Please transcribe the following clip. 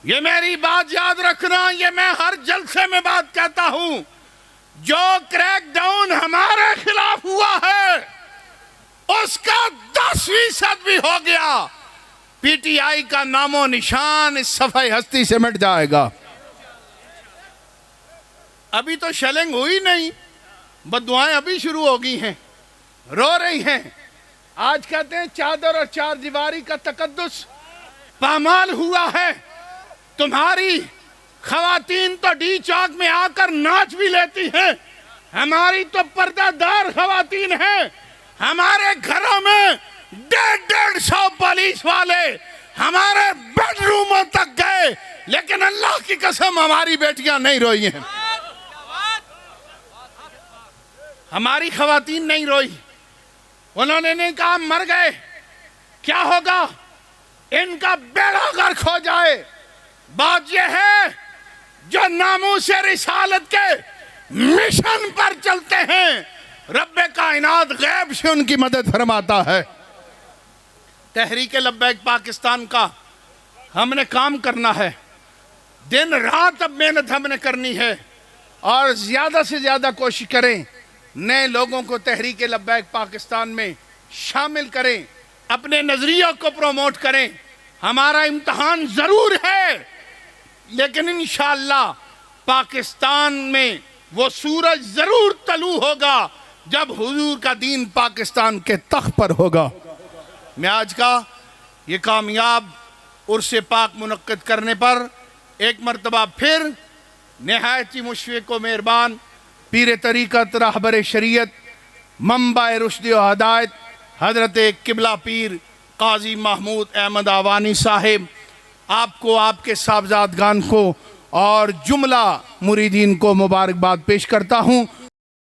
ये मेरी बात याद रखना, ये मैं हर जलसे में बात कहता हूं। जो क्रैकडाउन हमारे खिलाफ हुआ है उसका 10% भी हो गया, पीटीआई का नामो निशान इस सफाई हस्ती से मिट जाएगा। अभी तो शेलिंग हुई नहीं, बददुआएं अभी शुरू हो गई हैं, रो रही हैं। आज कहते हैं चादर और चार दीवारी का तकद्दुस पामाल हुआ है। तुम्हारी खवातीन तो डी चौक में आकर नाच भी लेती हैं, हमारी तो पर्दादार खवातीन हैं। हमारे घरों में 150 पुलिस वाले हमारे बेडरूमों तक गए, लेकिन अल्लाह की कसम हमारी बेटियां नहीं रोई हैं, हमारी खवातीन नहीं रोई। उन्होंने नहीं कहा मर गए, क्या होगा, इनका बेड़ा गर्क हो जाए। बात यह है जो नामूसे रिसालत के मिशन पर चलते हैं, रब्बे कायनात गैब से उनकी मदद फरमाता है। तहरीक लब्बैक पाकिस्तान का हमने काम करना है, दिन रात अब मेहनत हमने करनी है और ज्यादा से ज्यादा कोशिश करें नए लोगों को तहरीक लब्बैक पाकिस्तान में शामिल करें, अपने नजरियों को प्रमोट करें। हमारा इम्तहान जरूर है, लेकिन इंशाअल्लाह पाकिस्तान में वो सूरज जरूर तलू होगा जब हुजूर का दीन पाकिस्तान के तख्त पर होगा। मैं आज का ये कामयाब उर्स पाक मुनक्किद करने पर एक मरतबा फिर नहायत ही मुशफ़िक़ व मेहरबान पीर तरीक़त रहबर शरीयत मंबा रुश्द व हदायत हज़रत किबला पीर काजी महमूद अहमद आवानी साहिब आपको, आपके साहबजादगान को और जुमला मुरीदीन को मुबारकबाद पेश करता हूँ।